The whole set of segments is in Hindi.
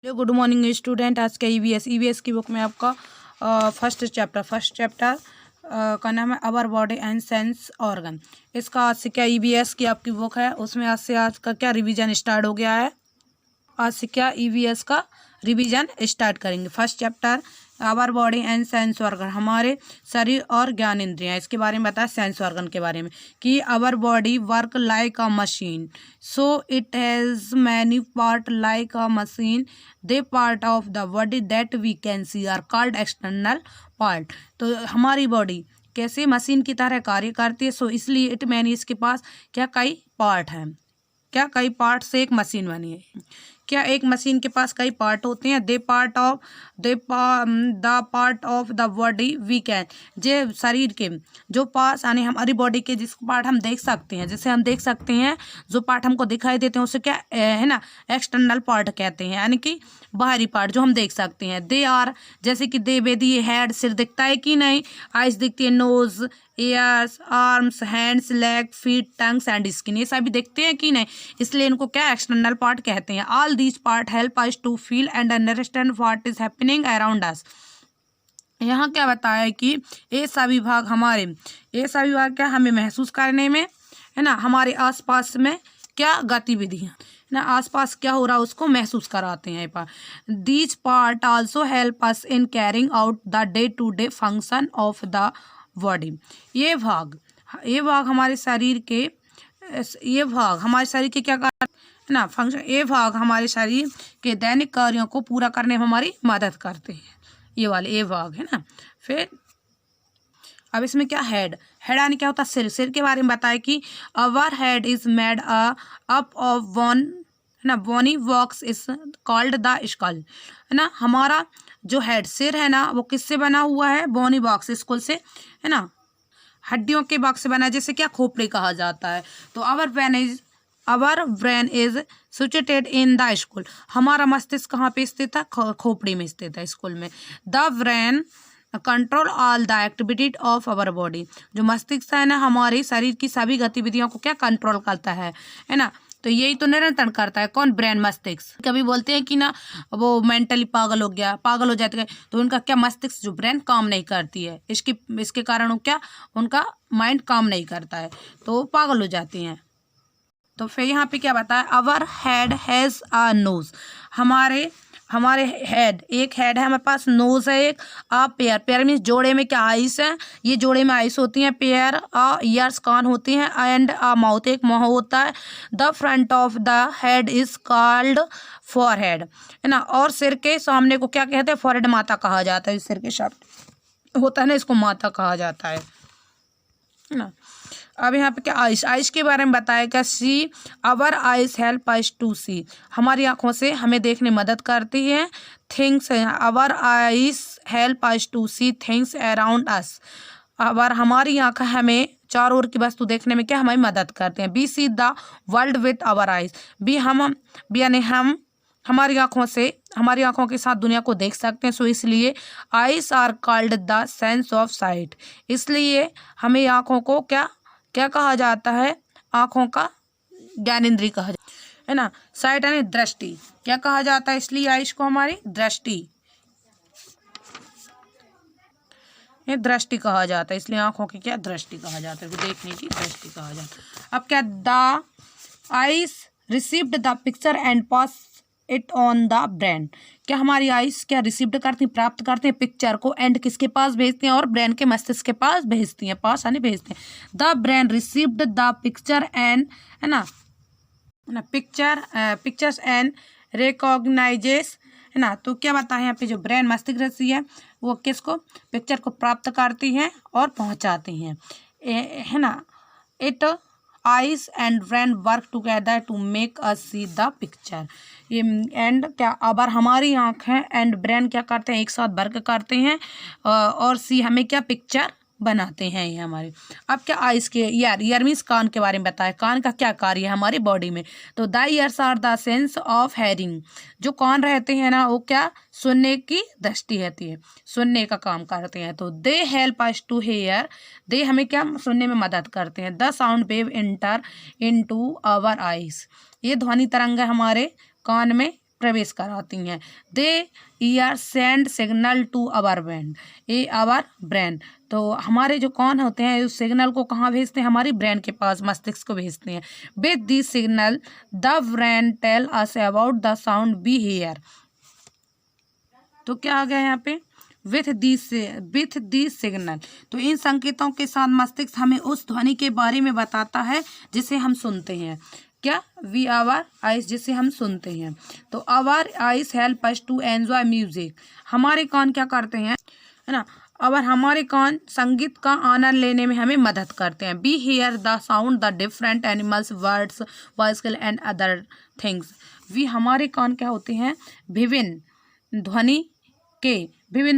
Hello good morning student. आज का ईवीएस की बुक में आपका फर्स्ट चैप्टर का नाम है our body and sense organ. इसका आज से क्या ईवीएस की आपकी बुक है, उसमें आज का क्या रिवीजन स्टार्ट हो गया है। आज से क्या ईवीएस का रिवीजन स्टार्ट करेंगे। First chapter our body and sense organ, हमारे शरीर और ज्ञान इंद्रियां। इसके बारे में बताया सेंस ऑर्गन के बारे में कि our body work like a machine, so it has many part like a machine. They part of the body that we can see are called external part. तो हमारी बॉडी कैसे मशीन की तरह कार्य करती है, सो इसलिए इट मैनी इसके पास क्या कई पार्ट हैं, क्या कई पार्ट से एक मशीन बनी है। क्या एक मशीन के पास कई पार्ट होते हैं। The part of the body we can, जे शरीर के जो पास यानी हमारी बॉडी के जिस पार्ट हम देख सकते हैं, जिसे हम देख सकते हैं, जो पार्ट हमको दिखाई देते हैं उसे क्या है ना एक्सटर्नल पार्ट कहते हैं, यानी कि बाहरी पार्ट जो हम देख सकते हैं। दे आर, जैसे कि दे बेदी हेड सिर दिखता है कि नहीं, आइज दिखती है, nose, ears, arms, hands, leg, feet, tongues and skin, ये सभी दिखते हैं कि नहीं, इसलिए इनको क्या एक्सटर्नल पार्ट कहते हैं। All these part help us to feel and understand what is happening around us. यहाँ क्या बताया है कि ये सभी भाग क्या हमें महसूस करने में, है ना, हमारे आसपास में क्या गतिविधियाँ ना आसपास क्या हो रहा है उसको महसूस कराते हैं। These part also help us in carrying out the day to day function of the body. ये भाग हमारे शरीर के क्या कार्य है ना फंक्शन, ये भाग हमारे शरीर के दैनिक कार्यों को पूरा करने में हमारी मदद करते हैं। ये भाग है ना। फिर अब इसमें क्या हेड यानी क्या होता है सिर के बारे में बताया कि our head is made up of one, है ना, बोनी वॉक्स इज कॉल्ड द स्कल, है ना। हमारा जो हेड सिर है ना वो किससे बना हुआ है, बोनी बॉक्स स्कल से, है ना, हड्डियों के बॉक्स से बना है, जैसे क्या खोपड़ी कहा जाता है। तो our brain is situated in the skull, हमारा मस्तिष्क कहाँ पे स्थित है, खोपड़ी में स्थित है, स्कूल में। The brain control all the activity of our body, जो मस्तिष्क है ना हमारे शरीर की सभी गतिविधियों को क्या कंट्रोल करता है ना। तो यही तो नियंत्रण करता है कौन, ब्रेन, मस्तिष्क। कभी बोलते हैं कि ना वो मेंटली पागल हो जाते हैं, तो उनका क्या मस्तिष्क जो ब्रेन काम नहीं करती है, इसके कारण क्या उनका माइंड काम नहीं करता है, तो वो पागल हो जाती हैं। तो फिर यहाँ पे क्या बताया, our head has a knows, हमारे एक हेड है हमारे पास, नोज है एक, पेयर मीन्स जोड़े में क्या आइस है, ये जोड़े में आइस होती हैं, पेयर ईयर्स कान होती हैं, एंड माउथ एक मुंह होता है। The front of the head is called forehead, है ना, और सिर के सामने को क्या कहते हैं, फॉरहेड, माथा कहा जाता है। सिर के सामने होता है ना, इसको माथा कहा जाता है ना। अब यहाँ पे क्या आइस के बारे में बताया क्या, see our eyes help us to see, हमारी आंखों से हमें देखने मदद करती है। Things, our eyes help us to see things around us, हमारी आंखें हमें चारों ओर की वस्तु देखने में क्या हमारी मदद करते हैं। We see the world with our eyes, यानी हम हमारी आंखों के साथ दुनिया को देख सकते हैं। सो इसलिए eyes are called the sense of sight, इसलिए हमें आंखों को क्या कहा जाता है, आंखों का ज्ञानेंद्रिय कहा जाता है ना। साइट यानी दृष्टि, क्या कहा जाता है, इसलिए आइस को हमारी दृष्टि कहा जाता है, इसलिए आंखों की क्या दृष्टि कहा जाता है, देखने की दृष्टि कहा जाता है। अब क्या, the ice received the picture and pass it on the brain, क्या हमारी आइस क्या रिसीव्ड करती हैं, प्राप्त करते हैं पिक्चर को, एंड किसके पास भेजती हैं, और ब्रेन के मस्तिष्क के पास भेजती हैं, पास यानी भेजते हैं। The brain received the picture and, है ना, पिक्चर्स एंड रिकॉग्नाइजेस, है ना। तो क्या बताया यहाँ पे, जो ब्रेन मस्तिष्क रसी है वो किसको, पिक्चर को प्राप्त करती हैं और पहुँचाती हैं, है ना। It eyes and brain work together to make us see the picture, ये एंड क्या, अबर हमारी आँखें एंड ब्रेन क्या करते हैं, एक साथ वर्क करते हैं और सी हमें क्या पिक्चर बनाते हैं ये हमारे। अब क्या आइस के ईयर मीन्स कान के बारे में बताया, कान का क्या कार्य है हमारी बॉडी में। तो the ears are the sense of hearing, जो कान रहते हैं ना वो क्या सुनने की दृष्टि रहती है, सुनने का काम करते हैं। तो they help us to hear, दे हमें क्या सुनने में मदद करते हैं। The sound wave enter into our ears, ये ध्वनि तरंग हमारे कान में प्रवेश कराती हैं। They ear send signal to our brain, uh our brain. तो हमारे जो कौन होते हैं उस सिग्नल को कहाँ भेजते हैं, हमारी ब्रेन के पास, मस्तिष्क को भेजते हैं। With this signal the brain tell us about the sound we hear. तो क्या आ गया यहाँ पे, विथ दिस सिग्नल। तो इन संकेतों के साथ मस्तिष्क हमें उस ध्वनि के बारे में बताता है जिसे हम सुनते हैं। क्या, वी आवर आइज, जिसे हम सुनते हैं। तो our eyes help us to enjoy music, हमारे कान क्या करते हैं, है ना, अवर हमारे कान संगीत का आनंद लेने में हमें मदद करते हैं। We hear the sound the different animals birds bicycle and other things. We हमारे कान क्या होते हैं, विभिन्न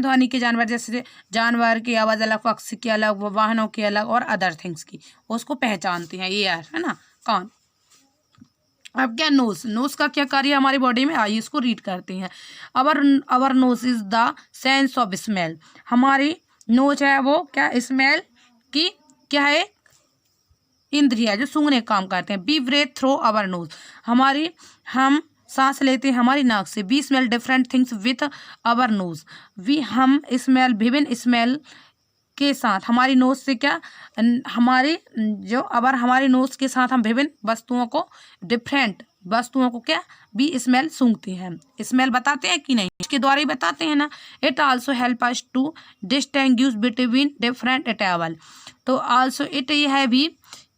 ध्वनि के जानवर, जैसे जानवर की आवाज़ अलग, पक्षी की अलग, वाहनों की अलग और अदर थिंग्स की, उसको पहचानते हैं, ये है ना कान। अब क्या, नोज का क्या कार्य है हमारी बॉडी में, आइए इसको रीड करते हैं। अवर knows is the sense of smell, हमारी नोज है वो क्या, स्मेल की क्या है, इंद्रिया जो सूंघने का काम करते हैं। We breathe through our nose, हम सांस लेते हैं हमारी नाक से। We smell different things with our nose, हम स्मेल विभिन्न स्मेल के साथ, हमारी नोज से क्या, हमारी नोज के साथ हम विभिन्न वस्तुओं को, डिफरेंट वस्तुओं को क्या, भी स्मेल सूंघते हैं। स्मेल बताते हैं कि नहीं, इसके द्वारा ही बताते हैं ना। It also help us to distinguish between different travel. तो आल्सो इट, यह भी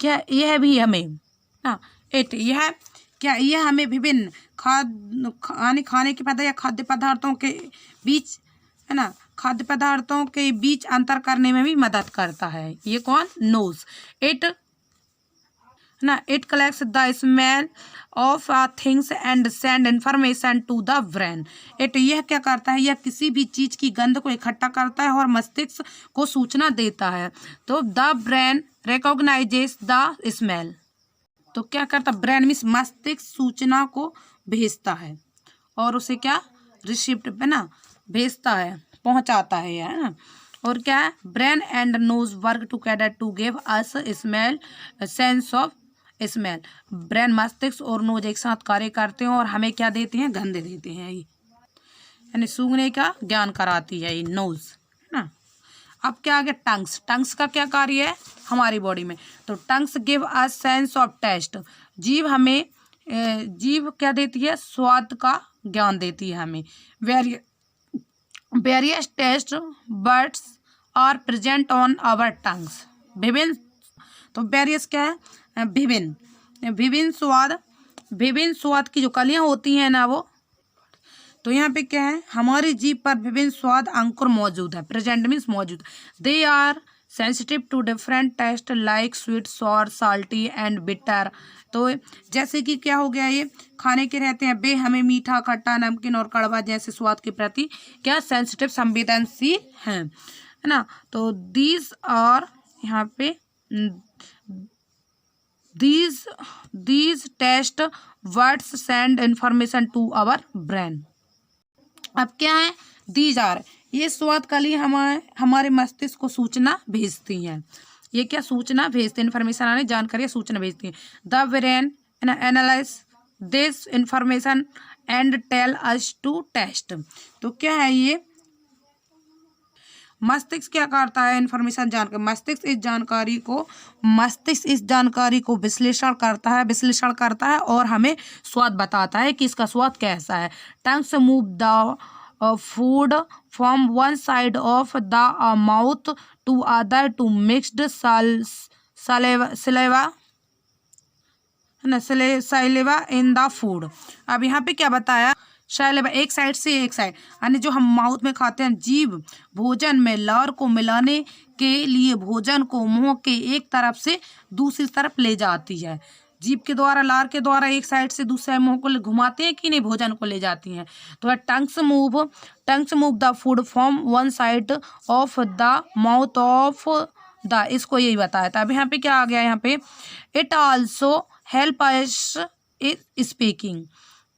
क्या, यह भी हमें ना, इट यह क्या, यह हमें विभिन्न खाने के पदार्थ या खाद्य पदार्थों के बीच, है ना, खाद्य पदार्थों के बीच अंतर करने में भी मदद करता है। ये कौन, nose. It collects the smell of things and send information to the brain. यह क्या करता है, यह किसी भी चीज की गंध को इकट्ठा करता है और मस्तिष्क को सूचना देता है। तो the brain recognises the smell. तो क्या करता, ब्रेन मीन्स मस्तिष्क सूचना को भेजता है और उसे क्या, रिसीप्ट पे ना भेजता है, पहुंचाता है ना। और क्या है, brain and nose work together to give us smell sense of smell. Brain, मस्तिष्क और नोज एक साथ कार्य करते हैं और हमें क्या देते हैं, गंध देते हैं, यानी सूंघने का ज्ञान कराती है ये नोज, है ना। अब क्या आ गया, टंग्स का क्या कार्य है हमारी बॉडी में। तो tongues give us sense of taste, जीभ क्या देती है, स्वाद का ज्ञान देती है हमें। Various taste buds are present on our tongues, विभिन्न। तो वेरियस क्या है, विभिन्न स्वाद की जो कलियां होती हैं ना वो। तो यहाँ पे क्या है, हमारी जीभ पर विभिन्न स्वाद अंकुर मौजूद है, प्रेजेंट मीन्स मौजूद। They are sensitive to different taste like sweet, sour, salty and bitter. तो जैसे कि क्या हो गया, ये खाने के रहते हैं, वे हमें मीठा, खट्टा, नमकीन और कड़वा जैसे स्वाद के प्रति क्या, सेंसिटिव, संवेदनशील हैं, है ना। तो दीज आर, यहाँ पे these taste buds send information to our brain. अब क्या है, दीज आर, ये स्वाद कली हमारे मस्तिष्क को सूचना भेजती हैं। ये क्या, सूचना भेजते हैं, इन्फॉर्मेशन आने, जानकारी, सूचना भेजती हैं। The brain analyze this information and tell us to taste. तो क्या है ये, मस्तिष्क क्या करता है, इन्फॉर्मेशन जानकर, मस्तिष्क इस जानकारी को विश्लेषण करता है और हमें स्वाद बताता है कि इसका स्वाद कैसा है। Tongues move the food from one side of the mouth to other to mixed saliva in the food. अब यहाँ पे क्या बताया, साइलेवा एक साइड से एक साइड, यानी जो हम माउथ में खाते हैं, जीभ भोजन में लार को मिलाने के लिए भोजन को मुंह के एक तरफ से दूसरी तरफ ले जाती है। जीभ के द्वारा, लार के द्वारा एक साइड से दूसरे मुंह को घुमाते हैं कि नहीं, भोजन को ले जाती हैं। तो tongues move the food from one side of the mouth of the, इसको यही बताया था। अब यहाँ पे क्या आ गया, यहाँ पे it also help us speaking.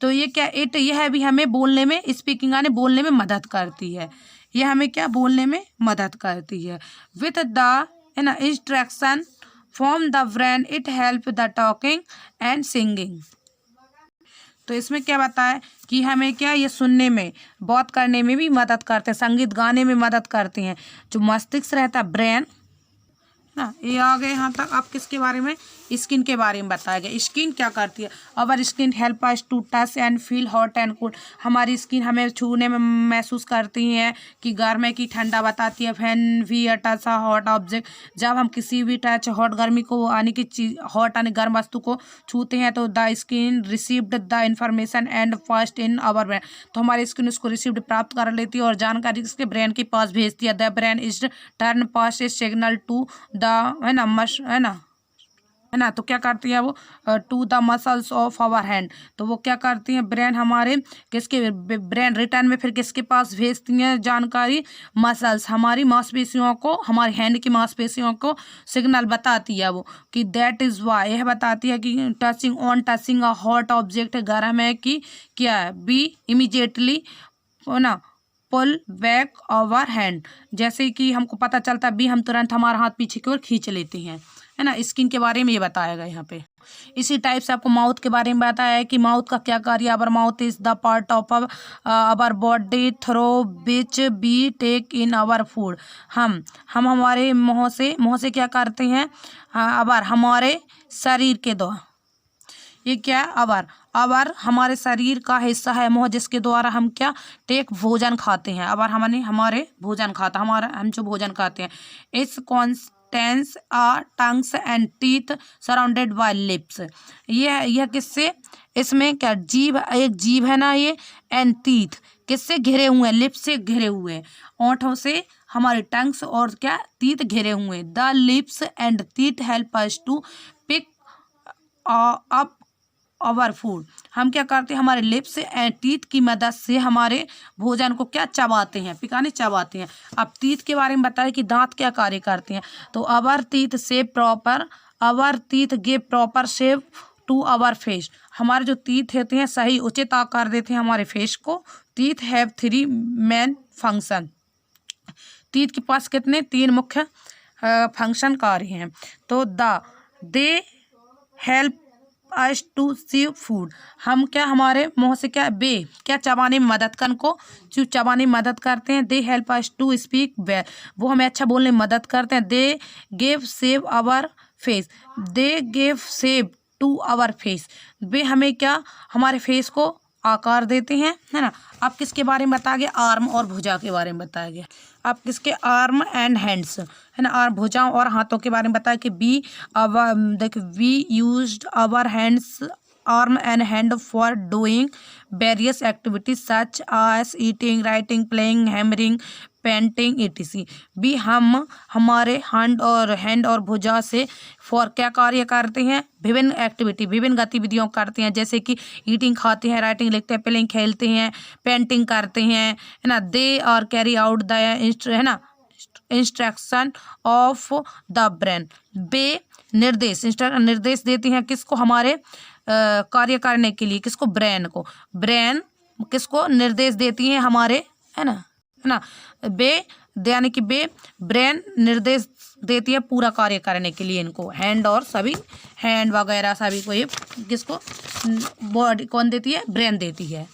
तो ये क्या, यह भी हमें बोलने में, स्पीकिंग यानी बोलने में मदद करती है। यह हमें क्या, बोलने में मदद करती है। With the instruction from the brain it help the talking and singing. तो इसमें क्या बताया कि हमें क्या ये सुनने में, बात करने में भी मदद करते हैं, संगीत गाने में मदद करते हैं। जो मस्तिष्क रहता है ब्रेन ना, ये आ गए यहाँ तक। अब किसके बारे में, स्किन के बारे में बताया गया। स्किन क्या करती है, our skin help us to touch and feel hot and cold. हमारी स्किन हमें छूने में महसूस करती है कि गर्म है कि ठंडा बताती है। When we touch a hot object, जब हम किसी भी टच हॉट गर्मी को आने की चीज, हॉट आने गर्म वस्तु को छूते हैं तो the skin received the information and first in our brain. तो हमारी स्किन उसको रिसीव्ड प्राप्त कर लेती है और जानकारी इसके ब्रेन के पास भेजती है। The brain is turn pass a signal to the है ना, तो क्या करती है वो, to the muscles of our hand. तो वो क्या करती है, ब्रेन हमारे किसके, ब्रेन रिटर्न में फिर किसके पास भेजती है जानकारी, मसल्स, हमारी मांसपेशियों को, हमारी हैंड की मांसपेशियों को सिग्नल बताती है वो कि दैट इज वाई, यह बताती है कि टचिंग अ हॉट ऑब्जेक्ट, गर्म है कि क्या है, बी इमीडिएटली ना पुल बैक आवर हैंड, जैसे कि हमको पता चलता है बी, हम तुरंत हमारा हाथ पीछे की ओर खींच लेते हैं, है ना। स्किन के बारे में ये बताया गया यहाँ पे। इसी टाइप से आपको माउथ के बारे में बताया है कि माउथ का क्या कार्य। Our mouth is the part of our body through which we take in our food. हम हमारे मुँह से क्या करते हैं, अवर हमारे शरीर के द्वारा, ये क्या है, अवर हमारे शरीर का हिस्सा है मुँह, जिसके द्वारा हम क्या टेक भोजन खाते हैं। अवर हमारे भोजन खाता, हम जो भोजन खाते हैं। इस Constance tongues and teeth surrounded by lips. यह किससे, इसमें क्या जीभ, एक जीभ है ना ये, एंड टीथ किससे घिरे हुए हैं, लिप्स से घिरे हुए हैं, ओंठों से हमारे टंग्स और क्या टीथ घिरे हुए हैं। The lips and teeth help us to pick up our food. हम क्या करते हैं, हमारे लिप्स एंड टीथ की मदद से हमारे भोजन को क्या चबाते हैं, पिकाने चबाते हैं। अब टीथ के बारे में बताएं कि दांत क्या कार्य करते हैं। तो our teeth give proper shape to our face. हमारे जो टीथ होते हैं सही उचित आकार देते हैं हमारे फेस को। Teeth have 3 main function. Teeth के पास कितने, 3 मुख्य फंक्शन कार्य हैं। तो they help us to chew food. हम क्या हमारे मुंह से क्या चबाने में मदद चबाने में मदद करते हैं। They help us to speak well, वो हमें अच्छा बोलने में मदद करते हैं। They give shape our to our face, वे हमें क्या हमारे फेस को आकार देते हैं, है ना। अब किसके बारे में बताया गया, आर्म और भुजा के बारे में बताया गया। अब किसके, आर्म एंड हैंड्स, है ना, और भुजाओं और हाथों के बारे में बताया कि we used our hands arm and hand for doing various activities such as eating, writing, playing, hammering, painting etc। भी हम हमारे हैंड और भुजा से फॉर क्या कार्य करते हैं, विभिन्न गतिविधियों करते हैं, जैसे कि ईटिंग खाते हैं, राइटिंग लिखते हैं, प्लेइंग खेलते हैं, पेंटिंग करते हैं, है ना। दे और कैरी आउट द है ना इंस्ट्रक्शन ऑफ द ब्रेन। वे निर्देश देती हैं किसको, हमारे कार्य करने के लिए, किसको, ब्रेन को। ब्रेन किसको निर्देश देती हैं, हमारे, है ना यानी कि ब्रेन निर्देश देती है पूरा कार्य करने के लिए इनको, हैंड वगैरह सभी को, ये किसको, बॉडी कौन देती है, ब्रेन देती है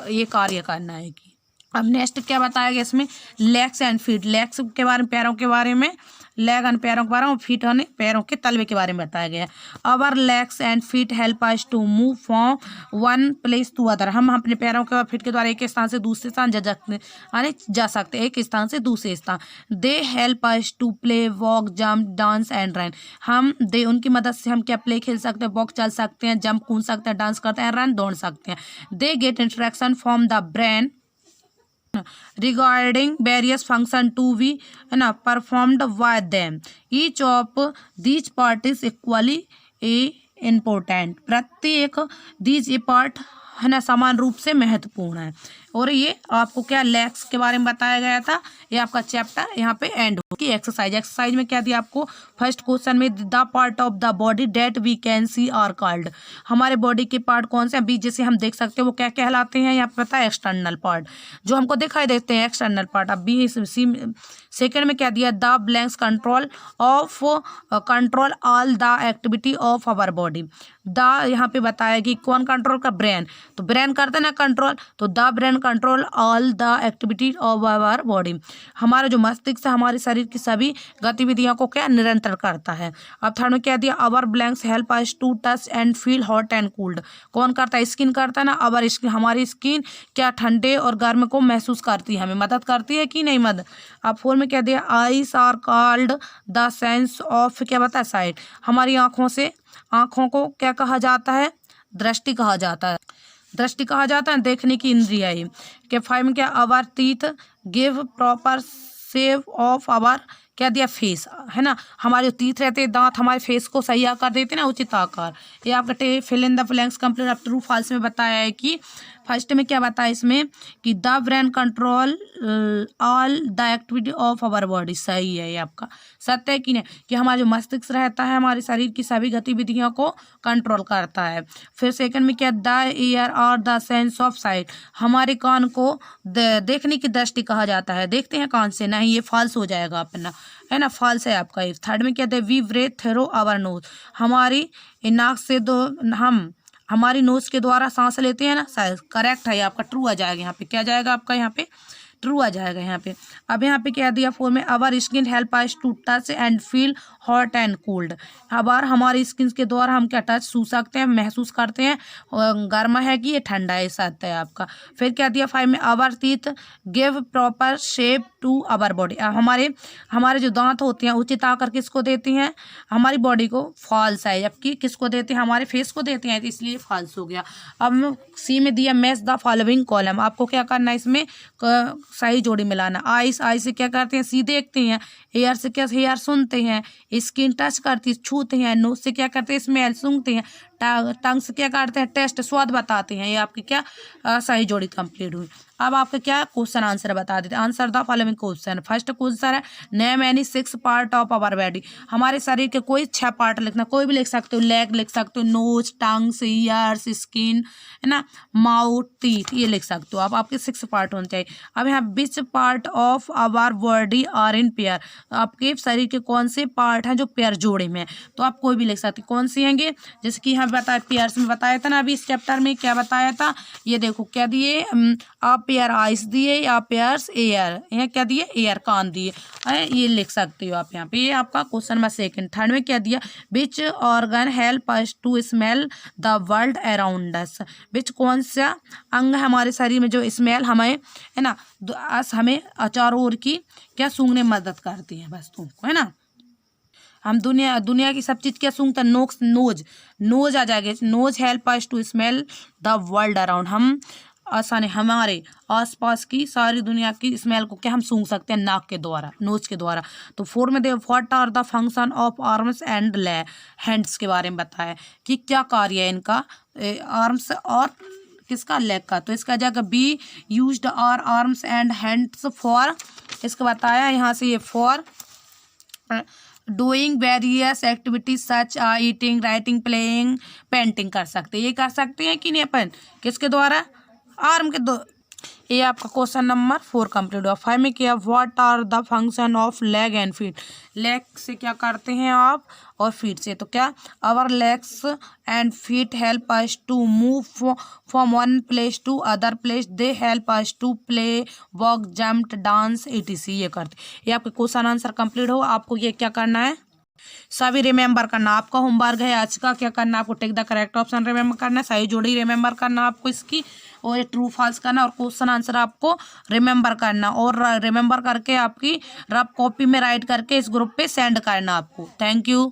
ये कार्य करना है कि। अब नेक्स्ट क्या बताया गया इसमें, लेग्स एंड फीट। लेग्स के बारे में, पैरों के बारे में, लेग एंड पैरों के बारे में, फीट यानी पैरों के तलवे के बारे में बताया गया। Our legs and feet help us to move from one place to other. हम अपने पैरों के और फीट के द्वारा एक स्थान से दूसरे स्थान जा सकते, एक स्थान से दूसरे स्थान। They help us to play, walk, jump, dance and run. उनकी मदद से हम क्या प्ले खेल सकते हैं, वॉक चल सकते हैं, जंप कूद सकते हैं, डांस करते हैं, रन दौड़ सकते हैं। They get instruction from the brain regarding various function to be performed by them. Each of these part is equally important. प्रत्येक these part है ना समान रूप से महत्वपूर्ण है। और ये आपको क्या लेग्स के बारे में बताया गया था। ये आपका चैप्टर यहाँ पे एंड हो की एक्सरसाइज में क्या दिया आपको, फर्स्ट क्वेश्चन में the part of the body that we can see are called. हमारे बॉडी के पार्ट कौन से हैं, बीच जिसे हम देख सकते हैं वो क्या कहलाते हैं, यहाँ पे पता है एक्सटर्नल पार्ट, जो हमको दिखाई देते हैं एक्सटर्नल पार्ट। अब बी सेकेंड में क्या दिया, the blanks control all the activity of our body. The यहाँ पे बताया कि कौन कंट्रोल का, ब्रेन, तो ब्रेन करता है ना कंट्रोल, तो the brain control all the activity of our body, हमारा जो मस्तिष्क है हमारे शरीर की सभी गतिविधियों को क्या निरंतर करता है। अब थर्ड में क्या दिया, our blanks help us to touch and feel hot and cold, कौन करता है, स्किन करता है ना, अवर स्किन, हमारी स्किन क्या ठंडे और गर्म को महसूस करती है, हमें मदद करती है कि नहीं मदद। अब फोर में क्या दिया, eyes are called the sense of, क्या बता है, साइट, हमारी आँखों को क्या कहा जाता है, दृष्टि कहा जाता है, दृष्टि कहा जाता है, देखने की इंद्रिया है। के फाइव में क्या, our teeth give proper shape of our, क्या दिया, फेस, है ना, हमारे जो टीथ रहते हैं, दांत हमारे फेस को सही आकार देते हैं ना, उचित आकार। ये आपका fill in the blanks complete अब ट्रू फॉल्स में बताया है कि फर्स्ट में क्या बताया इसमें कि the brain control all the activity of our body, सही है ये आपका, सत्य है कि नहीं, कि हमारा जो मस्तिष्क रहता है हमारे शरीर की सभी गतिविधियों को कंट्रोल करता है। फिर सेकंड में क्या, द ईयर और द सेंस ऑफ साइट, हमारे कान को देखने की दृष्टि कहा जाता है, देखते हैं कान से, नहीं ये फॉल्स हो जाएगा अपना, है ना, फॉल्स है आपका। थर्ड में क्या, we breathe through our nose, हमारी नाक से हम हमारी नोज के द्वारा सांस लेते हैं ना, करेक्ट है, आपका ट्रू आ जाएगा, यहाँ पे क्या जाएगा आपका, यहाँ पे ट्रू आ जाएगा यहाँ पे। अब यहाँ पे क्या दिया, फोर में our skin help us to touch and feel hot and cold, हमारी स्किन के द्वारा हम क्या टच छू सकते हैं, महसूस करते हैं गर्म है कि ये ठंडा है, सत्य है आपका। फिर क्या दिया फाइव में, our teeth give proper shape to our body, हमारे जो दांत होते हैं उचित आकार किसको देती हैं, हमारी बॉडी को, फॉल्स है, जबकि किसको देते हैं, हमारे फेस को देते हैं, तो इसलिए फॉल्स हो गया। अब सी में दिया मैच द फॉलोइंग कॉलम, आपको क्या करना है इसमें सही जोड़ी मिलाना। आई से क्या करते हैं, सी देखते हैं, एयर से क्या, हेयर सुनते हैं, स्किन टच करती है, छूते हैं, नोज से क्या करते हैं, स्मेल सूंघते हैं, टंग से क्या करते हैं, टेस्ट स्वाद बताते हैं। ये आपकी क्या सही जोड़ी कंप्लीट हुई। अब आपका क्या क्वेश्चन आंसर बता देते हैं, answer the following question. First question है, name any 6 part of our body, हमारे शरीर के कोई 6 पार्ट लिखना, कोई भी लिख सकते हो, लेग लिख सकते हो, नोज, टंग्स, ईयर्स, स्किन, है ना, माउथ, टीथ, ये लिख सकते हो आप, आपके 6 पार्ट होने चाहिए। अब यहाँ which part of our body are in pair, आपके शरीर के कौन से पार्ट हैं जो पेयर जोड़े में, तो आप कोई भी लिख सकते हैं, कौन सी हैंगे, जैसे कि यहाँ बताया पेयर्स में बताया था ना, अभी इस चैप्टर में क्या बताया था, ये देखो क्या दिए, आप पेयर आइस दिए, या पेयर्स एयर, यहाँ क्या दिए, एयर कान दिए, ये लिख सकते हो आप यहाँ पे। ये आपका क्वेश्चन नंबर सेकंड। थर्ड में क्या दिया, which organ help us to smell the world around us, which कौन सा अंग है हमारे शरीर में जो स्मेल हमें, है ना, हमें चारों ओर की क्या सूंघने में मदद करती है वस्तुओं को, है ना, हम दुनिया की सब चीज़ क्या सूंघते हैं, नोज आ जाएगा, nose help us to smell the world around, हम आसानी हमारे आसपास की सारी दुनिया की स्मेल को क्या हम सूंघ सकते हैं नाक के द्वारा, नोज के द्वारा। तो फोर में देखो, what are the function of arms and hands के बारे में बताया कि क्या कार्य है इनका, आर्म्स और किसका, लेग का, तो इसका जगह be used are arms and hands for, इसका बताया यहाँ से ये for doing various activities such eating, writing, playing, painting कर सकते हैं, ये कर सकते हैं कि नहीं अपन, किसके द्वारा, आर्म के दो। ये आपका क्वेश्चन नंबर 4 कंप्लीट हुआ। 5 में क्या, what are the function of leg and feet, leg से क्या करते हैं आप और फीट से, तो क्या, our legs and feet help us to move from one place to other place, they help us to play, walk, jump, dance, etc, ये करते। ये आपके क्वेश्चन आंसर कंप्लीट हो। आपको ये क्या करना है, सभी रिमेंबर करना, आपका होमवर्क है आज का, क्या करना आपको, take the correct option remember करना है, सही जोड़ी रिमेंबर करना आपको इसकी, और ट्रू फॉल्स करना, और क्वेश्चन आंसर आपको रिमेंबर करना, और रिमेंबर करके आपकी रफ कॉपी में राइट करके इस ग्रुप पे सेंड करना आपको। Thank you.